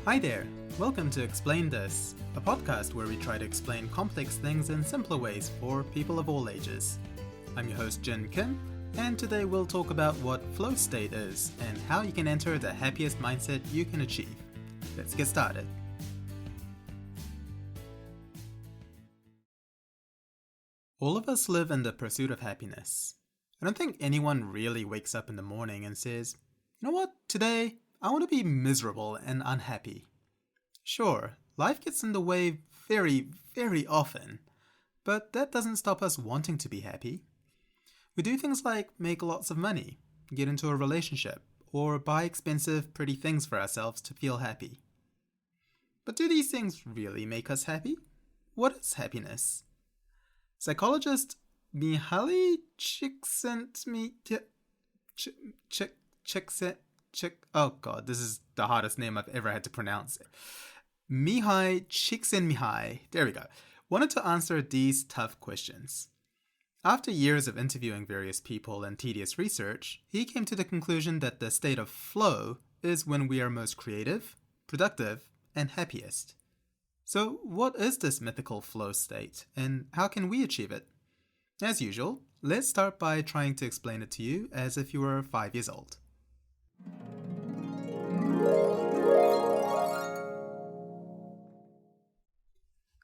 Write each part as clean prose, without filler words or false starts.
Hi there, welcome to Explain This, a podcast where we try to explain complex things in simpler ways for people of all ages. I'm your host Jin Kim, and today we'll talk about what flow state is and how you can enter the happiest mindset you can achieve. Let's get started. All of us live in the pursuit of happiness. I don't think anyone really wakes up in the morning and says, you know what, today I want to be miserable and unhappy. Sure, life gets in the way very, very often, but that doesn't stop us wanting to be happy. We do things like make lots of money, get into a relationship, or buy expensive, pretty things for ourselves to feel happy. But do these things really make us happy? What is happiness? Psychologist Mihály Csíkszentmihályi oh god, this is the hardest name I've ever had to pronounce. Mihály Csíkszentmihályi, there we go, wanted to answer these tough questions. After years of interviewing various people and tedious research, he came to the conclusion that the state of flow is when we are most creative, productive, and happiest. So what is this mythical flow state, and how can we achieve it? As usual, let's start by trying to explain it to you as if you were 5 years old.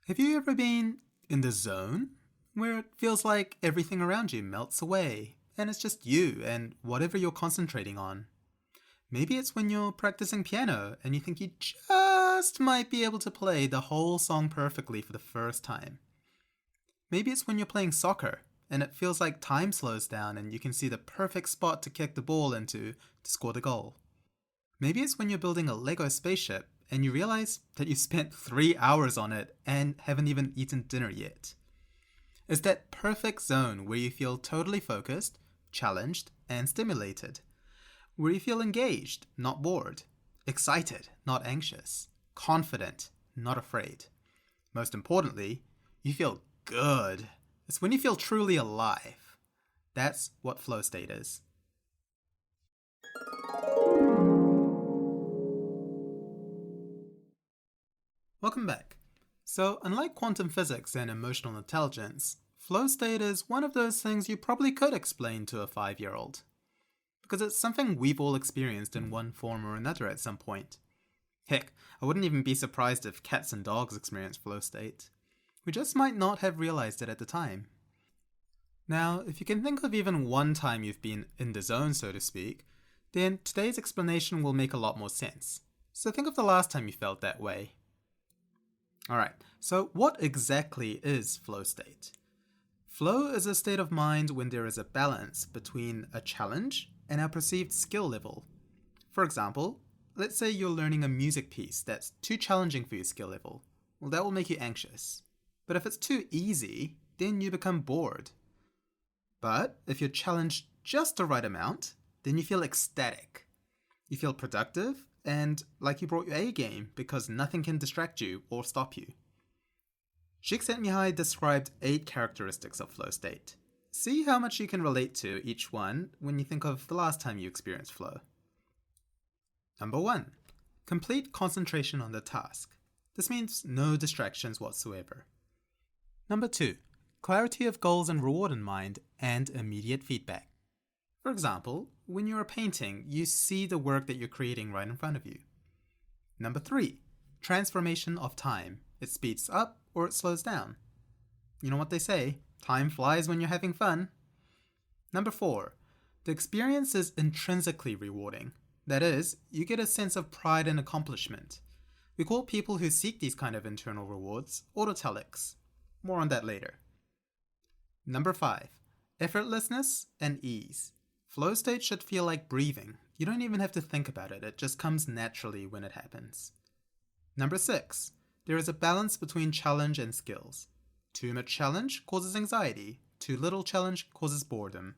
Have you ever been in the zone, where it feels like everything around you melts away, and it's just you and whatever you're concentrating on? Maybe it's when you're practicing piano and you think you just might be able to play the whole song perfectly for the first time. Maybe it's when you're playing soccer and it feels like time slows down and you can see the perfect spot to kick the ball into to score the goal. Maybe it's when you're building a Lego spaceship and you realize that you spent 3 hours on it and haven't even eaten dinner yet. It's that perfect zone where you feel totally focused, challenged, and stimulated. Where you feel engaged, not bored, excited, not anxious, confident, not afraid. Most importantly, you feel good. It's when you feel truly alive. That's what flow state is. Welcome back. So, unlike quantum physics and emotional intelligence, flow state is one of those things you probably could explain to a 5-year-old. Because it's something we've all experienced in one form or another at some point. Heck, I wouldn't even be surprised if cats and dogs experience flow state. We just might not have realized it at the time. Now, if you can think of even one time you've been in the zone, so to speak, then today's explanation will make a lot more sense. So think of the last time you felt that way. Alright, so what exactly is flow state? Flow is a state of mind when there is a balance between a challenge and our perceived skill level. For example, let's say you're learning a music piece that's too challenging for your skill level. Well, that will make you anxious. But if it's too easy, then you become bored. But if you're challenged just the right amount, then you feel ecstatic. You feel productive and like you brought your A game because nothing can distract you or stop you. Csíkszentmihályi described 8 characteristics of flow state. See how much you can relate to each one when you think of the last time you experienced flow. Number 1. Complete concentration on the task. This means no distractions whatsoever. Number 2. Clarity of goals and reward in mind and immediate feedback. For example, when you're painting, you see the work that you're creating right in front of you. Number 3. Transformation of time. It speeds up or it slows down. You know what they say, time flies when you're having fun. Number 4. The experience is intrinsically rewarding. That is, you get a sense of pride and accomplishment. We call people who seek these kind of internal rewards autotelics. More on that later. Number 5. Effortlessness and ease. Flow state should feel like breathing. You don't even have to think about it. It just comes naturally when it happens. Number 6. There is a balance between challenge and skills. Too much challenge causes anxiety. Too little challenge causes boredom.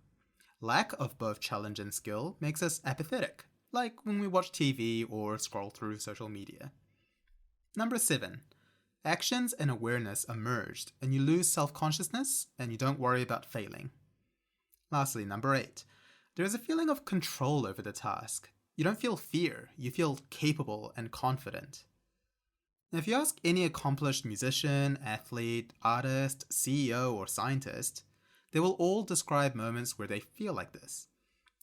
Lack of both challenge and skill makes us apathetic, like when we watch TV or scroll through social media. Number 7. Actions and awareness are merged, and you lose self-consciousness, and you don't worry about failing. Lastly, number 8. There is a feeling of control over the task. You don't feel fear, you feel capable and confident. If you ask any accomplished musician, athlete, artist, CEO, or scientist, they will all describe moments where they feel like this.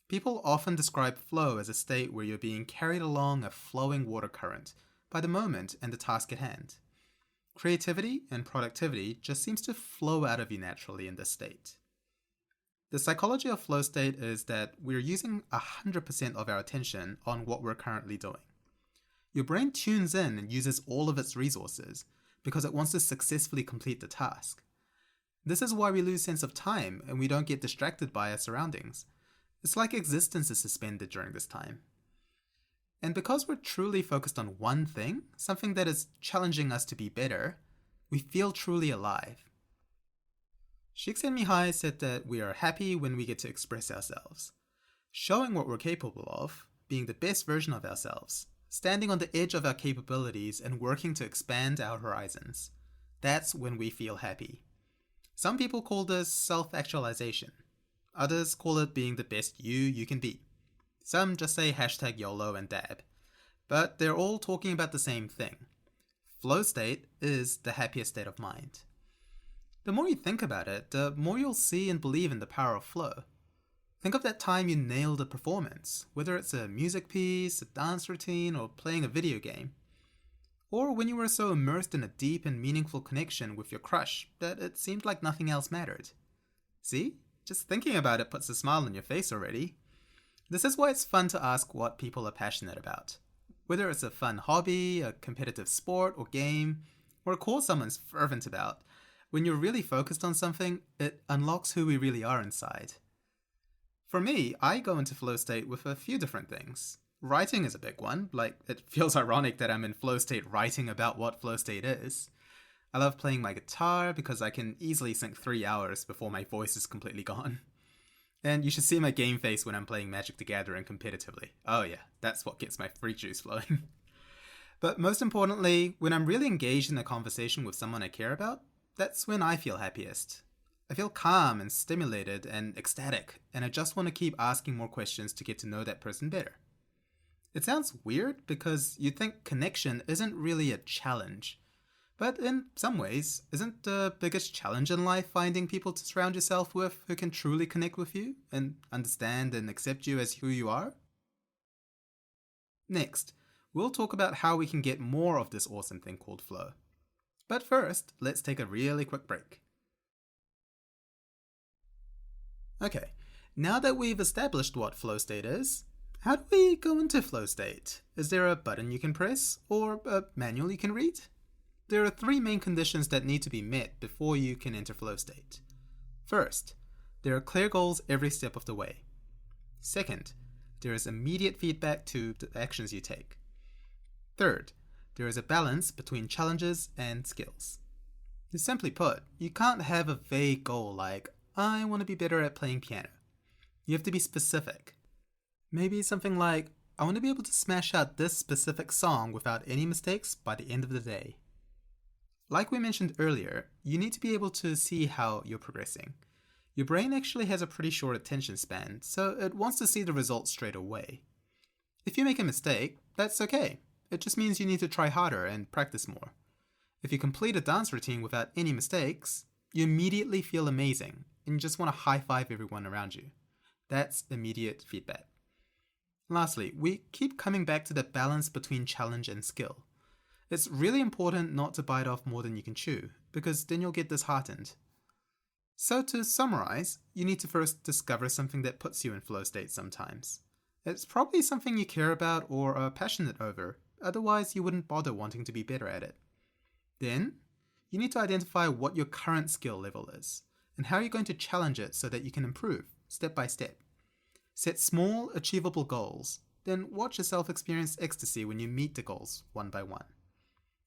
People often describe flow as a state where you're being carried along a flowing water current by the moment and the task at hand. Creativity and productivity just seems to flow out of you naturally in this state. The psychology of flow state is that we're using 100% of our attention on what we're currently doing. Your brain tunes in and uses all of its resources because it wants to successfully complete the task. This is why we lose sense of time and we don't get distracted by our surroundings. It's like existence is suspended during this time. And because we're truly focused on one thing, something that is challenging us to be better, we feel truly alive. Csíkszentmihályi said that we are happy when we get to express ourselves, showing what we're capable of, being the best version of ourselves, standing on the edge of our capabilities and working to expand our horizons. That's when we feel happy. Some people call this self-actualization. Others call it being the best you can be. Some just say #YOLO and dab. But they're all talking about the same thing. Flow state is the happiest state of mind. The more you think about it, the more you'll see and believe in the power of flow. Think of that time you nailed a performance, whether it's a music piece, a dance routine, or playing a video game. Or when you were so immersed in a deep and meaningful connection with your crush that it seemed like nothing else mattered. See? Just thinking about it puts a smile on your face already. This is why it's fun to ask what people are passionate about. Whether it's a fun hobby, a competitive sport or game, or a cause someone's fervent about, when you're really focused on something, it unlocks who we really are inside. For me, I go into flow state with a few different things. Writing is a big one, like it feels ironic that I'm in flow state writing about what flow state is. I love playing my guitar because I can easily sink 3 hours before my voice is completely gone. And you should see my game face when I'm playing Magic the Gathering competitively. Oh yeah, that's what gets my fruit juice flowing. But most importantly, when I'm really engaged in a conversation with someone I care about, that's when I feel happiest. I feel calm and stimulated and ecstatic, and I just want to keep asking more questions to get to know that person better. It sounds weird because you'd think connection isn't really a challenge. But in some ways, isn't the biggest challenge in life finding people to surround yourself with who can truly connect with you and understand and accept you as who you are? Next, we'll talk about how we can get more of this awesome thing called flow. But first, let's take a really quick break. Okay, now that we've established what flow state is, how do we go into flow state? Is there a button you can press or a manual you can read? There are 3 main conditions that need to be met before you can enter flow state. First, there are clear goals every step of the way. Second, there is immediate feedback to the actions you take. Third, there is a balance between challenges and skills. Simply put, you can't have a vague goal like, I want to be better at playing piano. You have to be specific. Maybe something like, I want to be able to smash out this specific song without any mistakes by the end of the day. Like we mentioned earlier, you need to be able to see how you're progressing. Your brain actually has a pretty short attention span, so it wants to see the results straight away. If you make a mistake, that's okay. It just means you need to try harder and practice more. If you complete a dance routine without any mistakes, you immediately feel amazing and you just want to high-five everyone around you. That's immediate feedback. Lastly, we keep coming back to the balance between challenge and skill. It's really important not to bite off more than you can chew, because then you'll get disheartened. So to summarize, you need to first discover something that puts you in flow state sometimes. It's probably something you care about or are passionate over, otherwise you wouldn't bother wanting to be better at it. Then, you need to identify what your current skill level is, and how you're going to challenge it so that you can improve, step by step. Set small, achievable goals, then watch yourself experience ecstasy when you meet the goals one by one.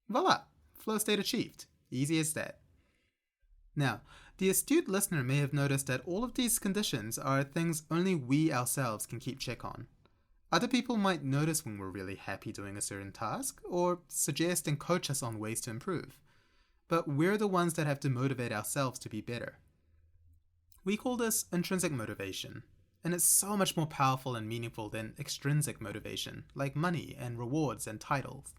Voila! Flow state achieved. Easy as that. Now, the astute listener may have noticed that all of these conditions are things only we ourselves can keep check on. Other people might notice when we're really happy doing a certain task, or suggest and coach us on ways to improve. But we're the ones that have to motivate ourselves to be better. We call this intrinsic motivation, and it's so much more powerful and meaningful than extrinsic motivation, like money and rewards and titles.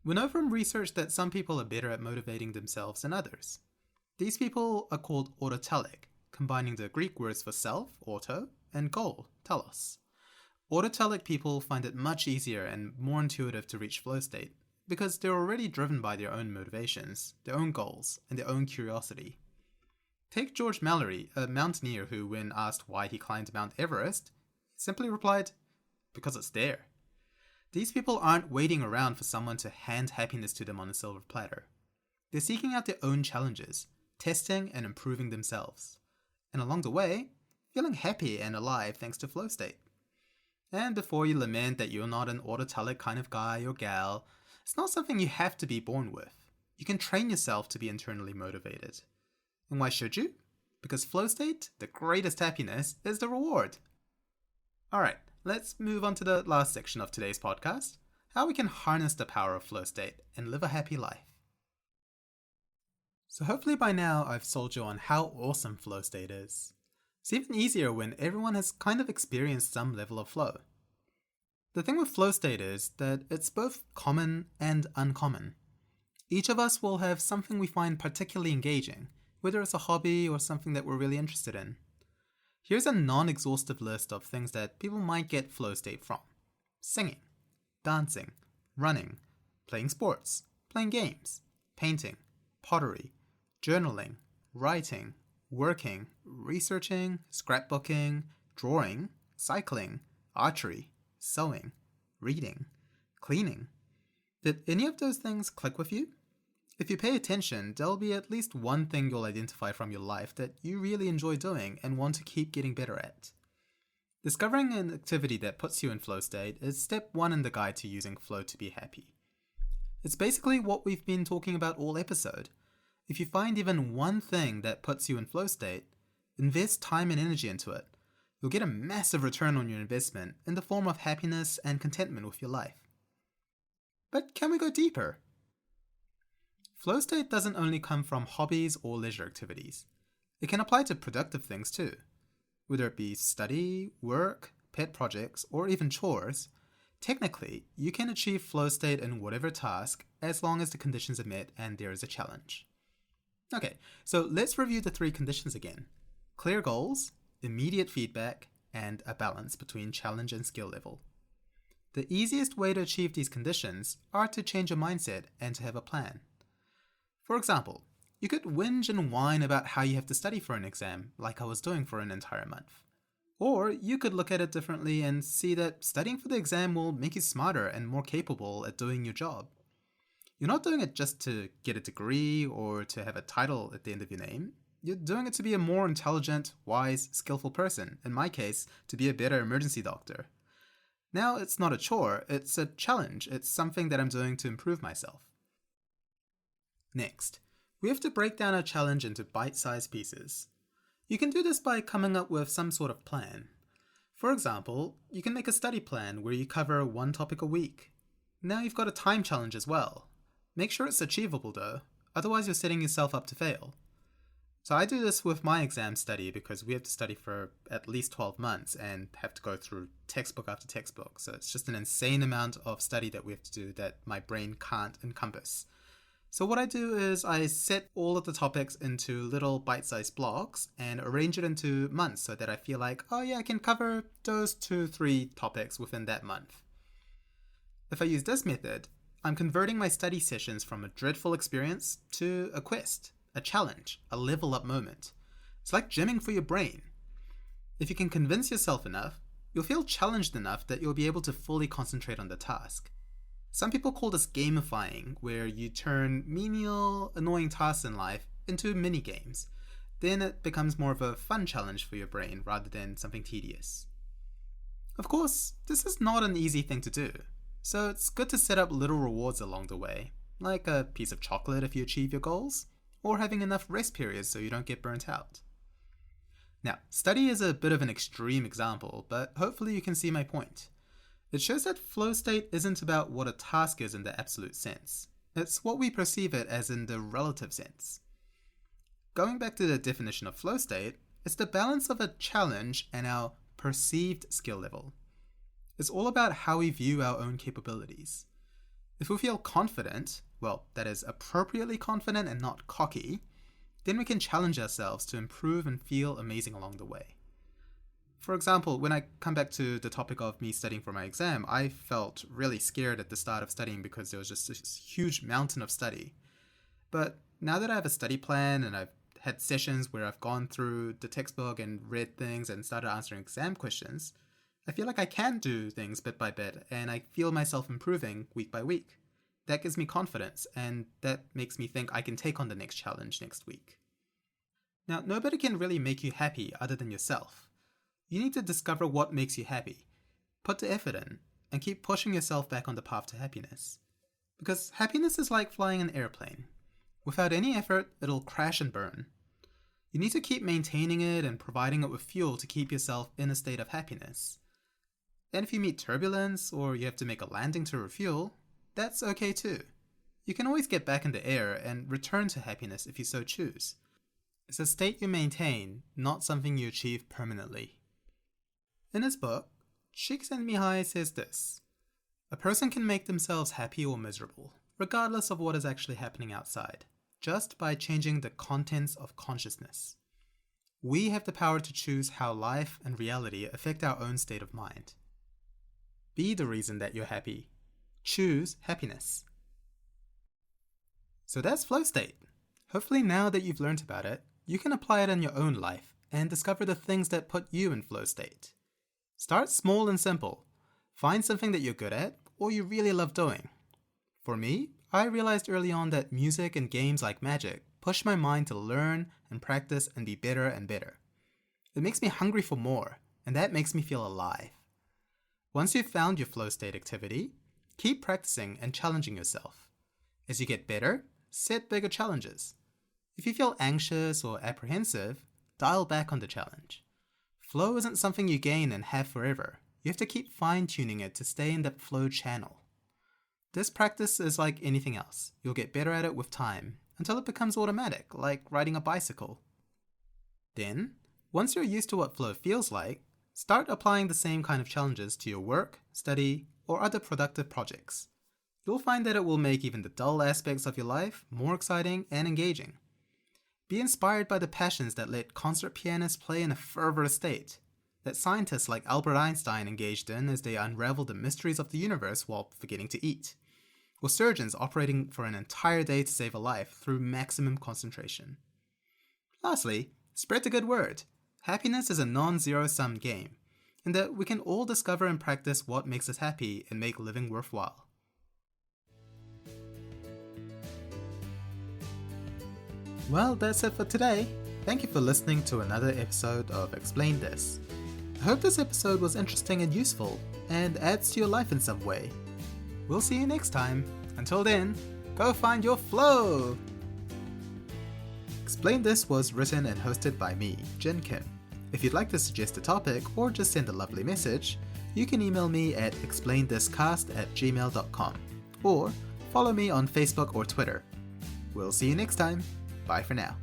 We know from research that some people are better at motivating themselves than others. These people are called autotelic, combining the Greek words for self, auto, and goal, telos. Autotelic people find it much easier and more intuitive to reach flow state because they're already driven by their own motivations, their own goals, and their own curiosity. Take George Mallory, a mountaineer who, when asked why he climbed Mount Everest, simply replied, "Because it's there." These people aren't waiting around for someone to hand happiness to them on a silver platter. They're seeking out their own challenges, testing and improving themselves, and along the way, feeling happy and alive thanks to flow state. And before you lament that you're not an autotelic kind of guy or gal, it's not something you have to be born with. You can train yourself to be internally motivated. And why should you? Because flow state, the greatest happiness, is the reward. Alright, let's move on to the last section of today's podcast, how we can harness the power of flow state and live a happy life. So hopefully by now I've sold you on how awesome flow state is. It's even easier when everyone has kind of experienced some level of flow. The thing with flow state is that it's both common and uncommon. Each of us will have something we find particularly engaging, whether it's a hobby or something that we're really interested in. Here's a non-exhaustive list of things that people might get flow state from: singing, dancing, running, playing sports, playing games, painting, pottery, journaling, writing, working, researching, scrapbooking, drawing, cycling, archery, sewing, reading, cleaning. Did any of those things click with you? If you pay attention, there'll be at least one thing you'll identify from your life that you really enjoy doing and want to keep getting better at. Discovering an activity that puts you in flow state is step 1 in the guide to using flow to be happy. It's basically what we've been talking about all episode. If you find even one thing that puts you in flow state, invest time and energy into it. You'll get a massive return on your investment in the form of happiness and contentment with your life. But can we go deeper? Flow state doesn't only come from hobbies or leisure activities. It can apply to productive things too. Whether it be study, work, pet projects, or even chores, technically, you can achieve flow state in whatever task as long as the conditions are met and there is a challenge. Okay, so let's review the 3 conditions again: clear goals, immediate feedback, and a balance between challenge and skill level. The easiest way to achieve these conditions are to change your mindset and to have a plan. For example, you could whinge and whine about how you have to study for an exam, like I was doing for an entire month. Or you could look at it differently and see that studying for the exam will make you smarter and more capable at doing your job. You're not doing it just to get a degree or to have a title at the end of your name. You're doing it to be a more intelligent, wise, skillful person, in my case, to be a better emergency doctor. Now it's not a chore, it's a challenge, it's something that I'm doing to improve myself. Next, we have to break down our challenge into bite-sized pieces. You can do this by coming up with some sort of plan. For example, you can make a study plan where you cover one topic a week. Now you've got a time challenge as well. Make sure it's achievable though, otherwise you're setting yourself up to fail. So I do this with my exam study because we have to study for at least 12 months and have to go through textbook after textbook. So it's just an insane amount of study that we have to do that my brain can't encompass. So what I do is I set all of the topics into little bite-sized blocks and arrange it into months so that I feel like, oh yeah, I can cover those 2-3 topics within that month. If I use this method, I'm converting my study sessions from a dreadful experience to a quest, a challenge, a level up moment. It's like gymming for your brain. If you can convince yourself enough, you'll feel challenged enough that you'll be able to fully concentrate on the task. Some people call this gamifying, where you turn menial, annoying tasks in life into mini-games. Then it becomes more of a fun challenge for your brain rather than something tedious. Of course, this is not an easy thing to do, so it's good to set up little rewards along the way, like a piece of chocolate if you achieve your goals, or having enough rest periods so you don't get burnt out. Now, study is a bit of an extreme example, but hopefully you can see my point. It shows that flow state isn't about what a task is in the absolute sense. It's what we perceive it as in the relative sense. Going back to the definition of flow state, it's the balance of a challenge and our perceived skill level. It's all about how we view our own capabilities. If we feel confident, well, that is appropriately confident and not cocky, then we can challenge ourselves to improve and feel amazing along the way. For example, when I come back to the topic of me studying for my exam, I felt really scared at the start of studying because there was just this huge mountain of study. But now that I have a study plan and I've had sessions where I've gone through the textbook and read things and started answering exam questions, I feel like I can do things bit by bit and I feel myself improving week by week. That gives me confidence and that makes me think I can take on the next challenge next week. Now, nobody can really make you happy other than yourself. You need to discover what makes you happy, put the effort in, and keep pushing yourself back on the path to happiness. Because happiness is like flying an airplane. Without any effort, it'll crash and burn. You need to keep maintaining it and providing it with fuel to keep yourself in a state of happiness. And if you meet turbulence or you have to make a landing to refuel, that's okay too. You can always get back in the air and return to happiness if you so choose. It's a state you maintain, not something you achieve permanently. In his book, Csíkszentmihályi says this: a person can make themselves happy or miserable, regardless of what is actually happening outside, just by changing the contents of consciousness. We have the power to choose how life and reality affect our own state of mind. Be the reason that you're happy. Choose happiness. So that's flow state. Hopefully now that you've learned about it, you can apply it in your own life and discover the things that put you in flow state. Start small and simple. Find something that you're good at or you really love doing. For me, I realized early on that music and games like magic push my mind to learn and practice and be better and better. It makes me hungry for more, and that makes me feel alive. Once you've found your flow state activity, keep practicing and challenging yourself. As you get better, set bigger challenges. If you feel anxious or apprehensive, dial back on the challenge. Flow isn't something you gain and have forever. You have to keep fine-tuning it to stay in that flow channel. This practice is like anything else. You'll get better at it with time, until it becomes automatic, like riding a bicycle. Then, once you're used to what flow feels like, start applying the same kind of challenges to your work, study, or other productive projects. You'll find that it will make even the dull aspects of your life more exciting and engaging. Be inspired by the passions that let concert pianists play in a fervor state, that scientists like Albert Einstein engaged in as they unraveled the mysteries of the universe while forgetting to eat, or surgeons operating for an entire day to save a life through maximum concentration. Lastly, spread the good word. Happiness is a non-zero-sum game, and that we can all discover and practice what makes us happy and make living worthwhile. Well, that's it for today. Thank you for listening to another episode of Explain This. I hope this episode was interesting and useful, and adds to your life in some way. We'll see you next time. Until then, go find your flow! Explain This was written and hosted by me, Jin Kim. If you'd like to suggest a topic or just send a lovely message, you can email me at explainthiscast@gmail.com or follow me on Facebook or Twitter. We'll see you next time. Bye for now.